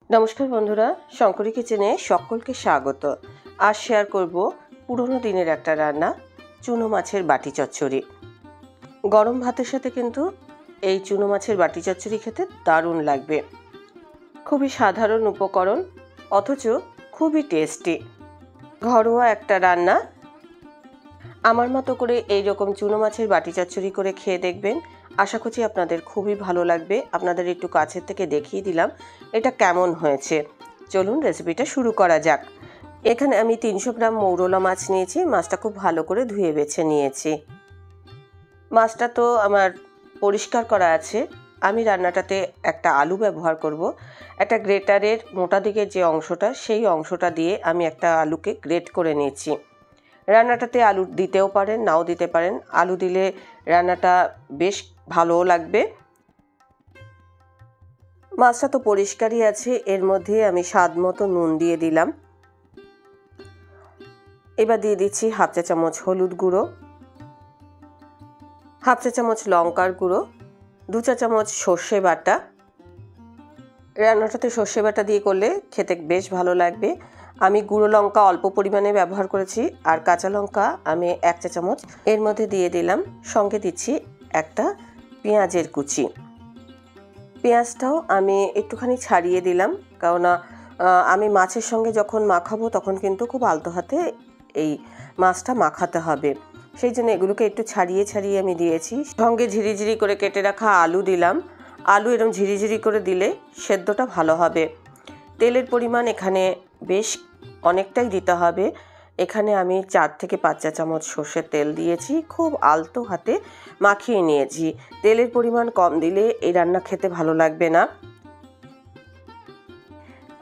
নমস্কার বন্ধুরা, শঙ্করী কিচেনে সকলকে স্বাগত। আজ শেয়ার করব পুরনো দিনের একটা রান্না, চুনো মাছের বাটি চচ্চড়ি। গরম ভাতের সাথে কিন্তু এই চুনো মাছের বাটি চচ্চড়ি খেতে দারুণ লাগবে। খুবই সাধারণ উপকরণ, অথচ খুবই টেস্টি। ঘরোয়া একটা রান্না। আমার মতো করে এই রকম চুনো মাছের বাটি চচ্চড়ি করে খেয়ে দেখবেন। আশা করছি আপনাদের খুবই ভালো লাগবে। আপনাদের একটু কাছের থেকে দেখিয়ে দিলাম এটা কেমন হয়েছে। চলুন রেসিপিটা শুরু করা যাক। এখানে আমি 300 গ্রাম মৌরলা মাছ নিয়েছি। মাছটা খুব ভালো করে ধুয়ে বেছে নিয়েছি। মাছটা তো আমার পরিষ্কার করা আছে। আমি রান্নাটাতে একটা আলু ব্যবহার করব। একটা গ্রেটারের মোটা দিকের যে অংশটা, সেই অংশটা দিয়ে আমি একটা আলুকে গ্রেট করে নিয়েছি। রান্নাটাতে আলু দিতেও পারেন, নাও দিতে পারেন। আলু দিলে রান্নাটা বেশ ভালোও লাগবে। মাছটা তো পরিষ্কারই আছে। এর মধ্যে আমি স্বাদ মতো নুন দিয়ে দিলাম। এবার দিয়ে দিচ্ছি হাফ চা চামচ হলুদ গুঁড়ো, হাফ চা চামচ লঙ্কার গুঁড়ো, 2 চা চামচ সর্ষে বাটা। রান্নাটাতে সর্ষে বাটা দিয়ে করলে খেতে বেশ ভালো লাগবে। আমি গুঁড়ো লঙ্কা অল্প পরিমাণে ব্যবহার করেছি, আর কাঁচা লঙ্কা আমি 1 চা চামচ এর মধ্যে দিয়ে দিলাম। সঙ্গে দিচ্ছি একটা পেঁয়াজের কুচি। পেঁয়াজটাও আমি একটুখানি ছাড়িয়ে দিলাম, কারণ আমি মাছের সঙ্গে যখন মাখাবো তখন কিন্তু খুব আলতো হাতে এই মাছটা মাখাতে হবে। সেই জন্য এগুলোকে একটু ছাড়িয়ে ছাড়িয়ে আমি দিয়েছি। সঙ্গে ঝিরিঝিরি করে কেটে রাখা আলু দিলাম। আলু এরকম ঝিরিঝিরি করে দিলে সেদ্ধটা ভালো হবে। তেলের পরিমাণ এখানে বেশ অনেকটাই দিতে হবে। এখানে আমি 4 থেকে 5 চা চামচ সর্ষের তেল দিয়েছি। খুব আলতো হাতে মাখিয়ে নিয়েছি। তেলের পরিমাণ কম দিলে এই রান্না খেতে ভালো লাগবে না,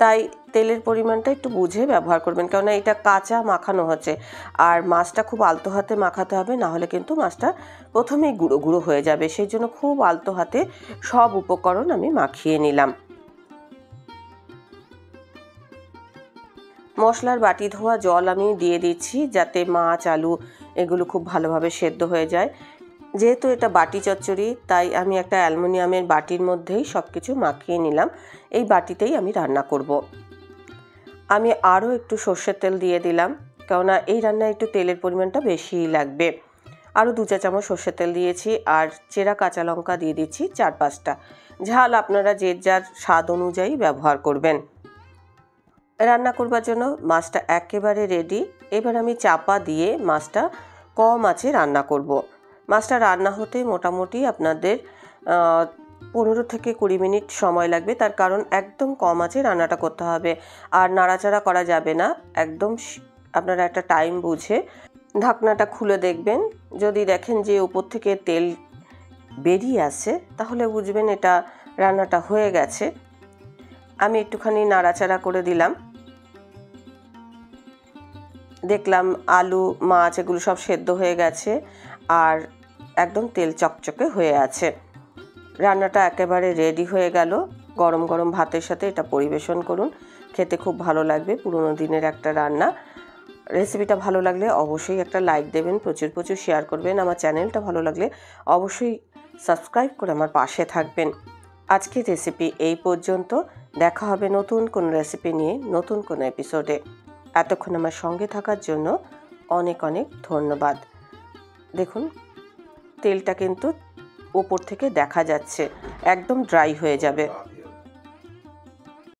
তাই তেলের পরিমাণটা একটু বুঝে ব্যবহার করবেন, কেননা এটা কাঁচা মাখানো হচ্ছে। আর মাছটা খুব আলতো হাতে মাখাতে হবে, না হলে কিন্তু মাছটা প্রথমেই গুঁড়ো গুঁড়ো হয়ে যাবে। সেই জন্য খুব আলতো হাতে সব উপকরণ আমি মাখিয়ে নিলাম। মশলার বাটি ধোয়া জল আমি দিয়ে দিচ্ছি, যাতে মাছ আলু এগুলো খুব ভালোভাবে সেদ্ধ হয়ে যায়। যেহেতু এটা বাটি চচ্চড়ি, তাই আমি একটা অ্যালুমিনিয়ামের বাটির মধ্যেই সব কিছু মাখিয়ে নিলাম। এই বাটিতেই আমি রান্না করব। আমি আরও একটু সর্ষের তেল দিয়ে দিলাম, কেননা এই রান্নায় একটু তেলের পরিমাণটা বেশিই লাগবে। আরও 2 চা চামচ সর্ষের তেল দিয়েছি, আর চেরা কাঁচা লঙ্কা দিয়ে দিচ্ছি 4-5টা। ঝাল আপনারা যে যার স্বাদ অনুযায়ী ব্যবহার করবেন। রান্না করবার জন্য মাছটা একেবারে রেডি। এবার আমি চাপা দিয়ে মাছটা কম আঁচে রান্না করব। মাছটা রান্না হতে মোটামুটি আপনাদের 15 থেকে 20 মিনিট সময় লাগবে। তার কারণ একদম কম আঁচে রান্নাটা করতে হবে, আর নাড়াচাড়া করা যাবে না। একদম আপনারা একটা টাইম বুঝে ঢাকনাটা খুলে দেখবেন। যদি দেখেন যে উপর থেকে তেল বেরিয়ে আসে, তাহলে বুঝবেন এটা রান্নাটা হয়ে গেছে। আমি একটুখানি নাড়াচাড়া করে দিলাম। দেখলাম আলু মাছ এগুলো সব সেদ্ধ হয়ে গেছে, আর একদম তেল চকচকে হয়ে আছে। রান্নাটা একেবারে রেডি হয়ে গেল। গরম গরম ভাতের সাথে এটা পরিবেশন করুন, খেতে খুব ভালো লাগবে। পুরনো দিনের একটা রান্না। রেসিপিটা ভালো লাগলে অবশ্যই একটা লাইক দেবেন, প্রচুর প্রচুর শেয়ার করবেন। আমার চ্যানেলটা ভালো লাগলে অবশ্যই সাবস্ক্রাইব করে আমার পাশে থাকবেন। আজকের রেসিপি এই পর্যন্ত। দেখা হবে নতুন কোনো রেসিপি নিয়ে, নতুন কোনো এপিসোডে। এতক্ষণ আমার সঙ্গে থাকার জন্য অনেক অনেক ধন্যবাদ। দেখুন তেলটা কিন্তু ওপর থেকে দেখা যাচ্ছে, একদম ড্রাই হয়ে যাবে।